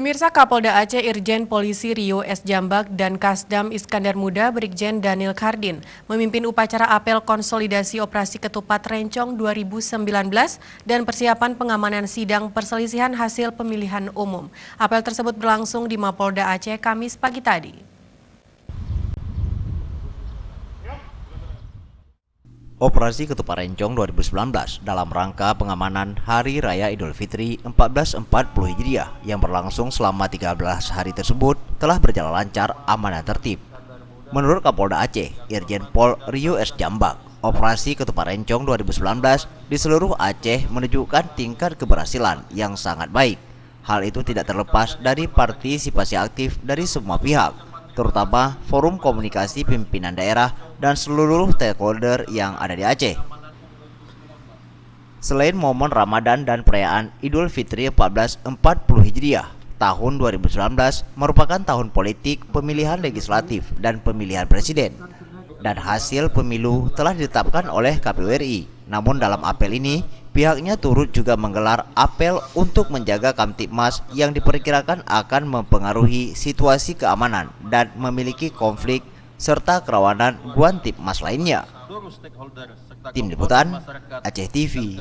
Pemirsa, Kapolda Aceh Irjen Polisi Rio S. Jambak dan Kasdam Iskandar Muda Brigjen Daniel Kardin memimpin upacara apel konsolidasi operasi ketupat Rencong 2019 dan persiapan pengamanan sidang perselisihan hasil pemilihan umum. Apel tersebut berlangsung di Mapolda Aceh Kamis pagi tadi. Operasi Ketupat Rencong 2019 dalam rangka pengamanan Hari Raya Idul Fitri 1440 Hijriah yang berlangsung selama 13 hari tersebut telah berjalan lancar, aman dan tertib. Menurut Kapolda Aceh, Irjen Pol Rio S. Jambak, Operasi Ketupat Rencong 2019 di seluruh Aceh menunjukkan tingkat keberhasilan yang sangat baik. Hal itu tidak terlepas dari partisipasi aktif dari semua pihak, terutama forum komunikasi pimpinan daerah dan seluruh stakeholder yang ada di Aceh. Selain momen Ramadan dan perayaan Idul Fitri 1440 Hijriah, tahun 2019 merupakan tahun politik pemilihan legislatif dan pemilihan presiden. Dan hasil pemilu telah ditetapkan oleh KPU RI. Namun dalam apel ini, pihaknya turut juga menggelar apel untuk menjaga Kamtibmas yang diperkirakan akan mempengaruhi situasi keamanan dan memiliki konflik serta kerawanan Guantibmas lainnya. Tim Liputan Aceh TV.